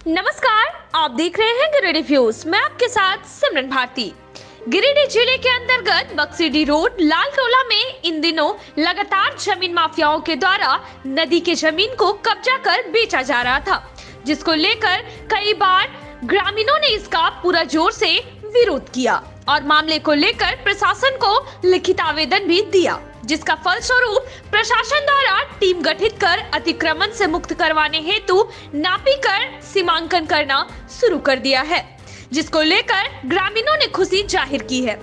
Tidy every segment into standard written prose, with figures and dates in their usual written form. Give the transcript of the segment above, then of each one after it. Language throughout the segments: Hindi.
नमस्कार, आप देख रहे हैं गिरिडीह व्यूज। मैं आपके साथ सिमरन भारती। गिरिडीह जिले के अंतर्गत बक्सीडीह रोड लाल टोला में इन दिनों लगातार जमीन माफियाओं के द्वारा नदी के जमीन को कब्जा कर बेचा जा रहा था, जिसको लेकर कई बार ग्रामीणों ने इसका पूरा जोर से विरोध किया और मामले को लेकर प्रशासन को लिखित आवेदन भी दिया, जिसका फलस्वरूप प्रशासन द्वारा टीम गठित कर अतिक्रमण से मुक्त करवाने हेतु नापी कर सीमांकन करना शुरू कर दिया है, जिसको लेकर ग्रामीणों ने खुशी जाहिर की है।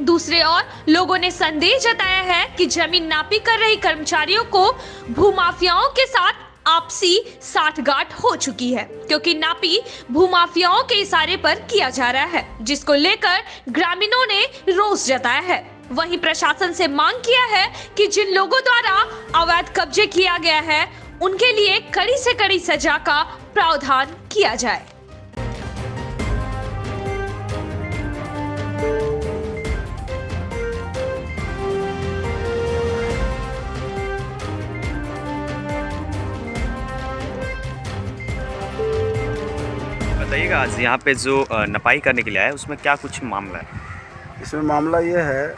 दूसरे ओर लोगों ने संदेह जताया है कि जमीन नापी कर रही कर्मचारियों को भूमाफियाओं के साथ आपसी साठगांठ हो चुकी है, क्योंकि नापी भूमाफियाओं के इशारे पर किया जा रहा है, जिसको लेकर ग्रामीणों ने रोष जताया है। वहीं प्रशासन से मांग किया है कि जिन लोगों द्वारा अवैध कब्जे किया गया है उनके लिए कड़ी से कड़ी सजा का प्रावधान किया जाए। बताइएगा, आज यहाँ पे जो नपाई करने के लिए आए उसमें क्या कुछ मामला है? इसमें मामला ये है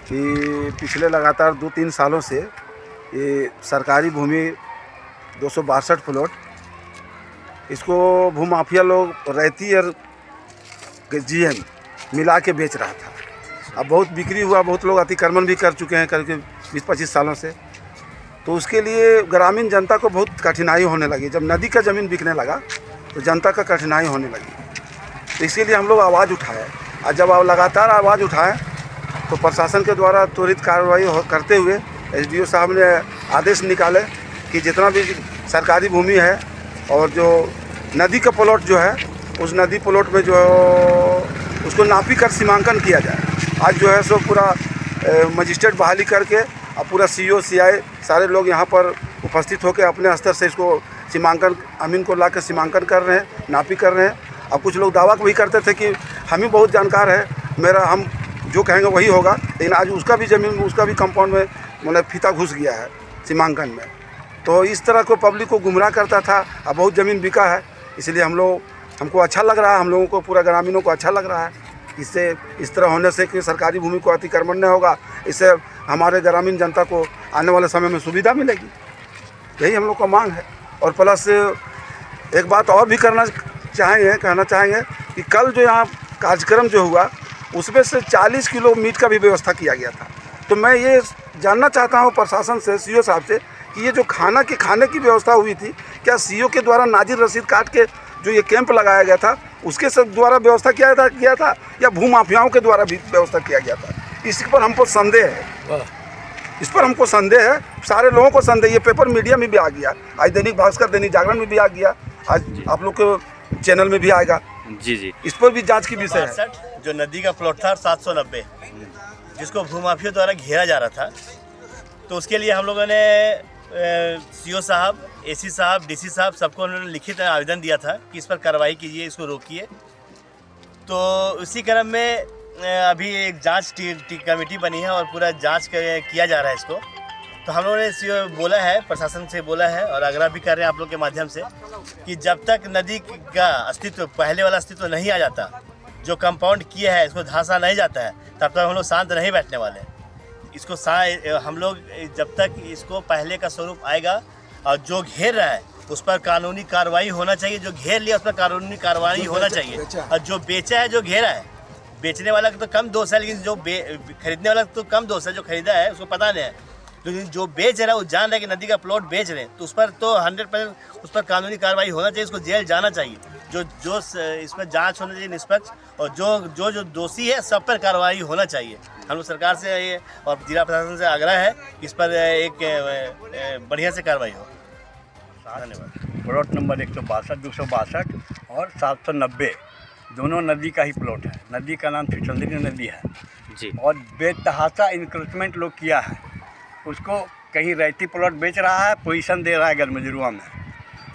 कि पिछले लगातार 2-3 सालों से ये सरकारी भूमि 262 प्लॉट इसको भूमाफिया लोग रैती और जीएम मिला के बेच रहा था। अब बहुत बिक्री हुआ, बहुत लोग अतिक्रमण भी कर चुके हैं करीब 20-25 सालों से। तो उसके लिए ग्रामीण जनता को बहुत कठिनाई होने लगी। जब नदी का ज़मीन बिकने लगा तो जनता का कठिनाई होने लगी, तो इसीलिए हम लोग आवाज़ उठाए। और जब आप लगातार आवाज़ उठाएं तो प्रशासन के द्वारा त्वरित कार्रवाई करते हुए एसडीओ साहब ने आदेश निकाले कि जितना भी सरकारी भूमि है और जो नदी का प्लॉट जो है उस नदी प्लॉट में जो उसको नापी कर सीमांकन किया जाए। आज जो है सो पूरा मजिस्ट्रेट बहाली करके और पूरा सीओ सीआई सारे लोग यहाँ पर उपस्थित होकर अपने स्तर से इसको सीमांकन अमीन को ला कर सीमांकन कर रहे हैं, नापी कर रहे हैं। अब कुछ लोग दावा भी करते थे कि हम ही बहुत जानकार है, हम जो कहेंगे वही होगा, लेकिन आज उसका भी ज़मीन, उसका भी कंपाउंड में मतलब फीता घुस गया है सीमांकन में। तो इस तरह को पब्लिक को गुमराह करता था। अब बहुत ज़मीन बिका है, इसलिए हमको अच्छा लग रहा है, हम लोगों को पूरा ग्रामीणों को अच्छा लग रहा है। इससे इस तरह होने से कि सरकारी भूमि को अतिक्रमण नहीं होगा, इससे हमारे ग्रामीण जनता को आने वाले समय में सुविधा मिलेगी। यही हम लोग का मांग है। और प्लस एक बात और भी कहना चाहेंगे कि कल जो यहाँ कार्यक्रम जो हुआ उसमें से 40 किलो मीट का भी व्यवस्था किया गया था। तो मैं ये जानना चाहता हूँ प्रशासन से, सीओ साहब से, कि ये जो खाने की व्यवस्था हुई थी, क्या सीओ के द्वारा नाजिर रसीद काट के जो ये कैंप लगाया गया था उसके सब द्वारा व्यवस्था किया था या भूमाफियाओं के द्वारा भी व्यवस्था किया गया था? इस पर हमको संदेह है। इस पर हमको संदेह है, सारे लोगों को संदेह। ये पेपर मीडिया में भी आ गया, आज दैनिक भास्कर, दैनिक जागरण में भी आ गया, आज आप लोग के चैनल में भी आएगा। जी, इस पर भी जांच की विषय है। जो नदी का प्लॉट था 790, जिसको भूमाफिया द्वारा घेरा जा रहा था, तो उसके लिए हम लोगों ने सीओ साहब, एसी साहब, डीसी साहब सबको उन्होंने लिखित आवेदन दिया था कि इस पर कार्रवाई कीजिए, इसको रोकिए। तो उसी क्रम में अभी एक जांच कमेटी बनी है और पूरा जांच किया जा रहा है इसको। तो हम लोगों ने सीओ बोला है, प्रशासन से बोला है और आग्रह भी कर रहे हैं आप लोग के माध्यम से कि जब तक नदी का अस्तित्व, पहले वाला अस्तित्व नहीं आ जाता, जो कंपाउंड किया है इसको धंसा नहीं जाता है, तब तक हम लोग शांत नहीं बैठने वाले। इसको हम लोग जब तक इसको पहले का स्वरूप आएगा और जो घेर रहा है उस पर कानूनी कार्रवाई होना चाहिए, जो घेर लिया उस पर कानूनी कार्रवाई होना चाहिए। और जो बेचा है, जो घेरा है, बेचने वाला का तो कम दोष है, लेकिन जो खरीदने वाला तो कम दोष है। जो खरीदा है उसको पता नहीं है, लेकिन जो बेच रहा है वो जान रहा है कि नदी का प्लॉट बेच रहे हैं, तो उस पर तो 100% उस पर कानूनी कार्रवाई होना चाहिए, उसको जेल जाना चाहिए। जो इसमें जांच होना चाहिए निष्पक्ष, और जो दोषी है सब पर कार्रवाई होना चाहिए। हम लोग सरकार से ये और जिला प्रशासन से आग्रह है कि इस पर एक बढ़िया से कार्रवाई हो। धन्यवाद। प्लॉट नंबर 162, 262 और 790 दोनों नदी का ही प्लॉट है। नदी का नाम फिचलदरी नदी है जी। और बेतहासा इंक्रोचमेंट लोग किया है, उसको कहीं रैती प्लॉट बेच रहा है, पोजीशन दे रहा है गरमजरुआ में।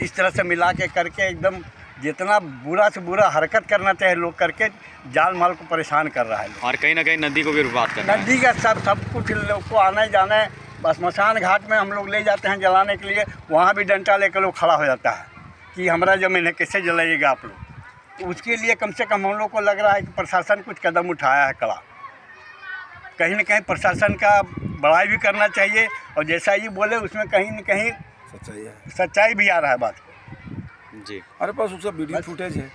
इस तरह से मिला के करके एकदम जितना बुरा से बुरा हरकत करना चाहिए लोग करके जान माल को परेशान कर रहा है। और कहीं ना कहीं नदी को भी बर्बाद कर रहा है। नदी का सब कुछ लोग को आने जाने बस स्मशान घाट में हम लोग ले जाते हैं जलाने के लिए, वहाँ भी डंडा लेकर लोग खड़ा हो जाता है। कि हमारा ज़मीन है, कैसे जलाइएगा आप लोग। तो उसके लिए कम से कम हम लोग को लग रहा है कि प्रशासन कुछ कदम उठाया है कड़ा। कहीं न कहीं प्रशासन का बड़ाई भी करना चाहिए, और जैसा ये बोले उसमें कहीं न कहीं सच्चाई है। सच्चाई भी आ रहा है बात। जी। हमारे पास उसका वीडियो फुटेज है।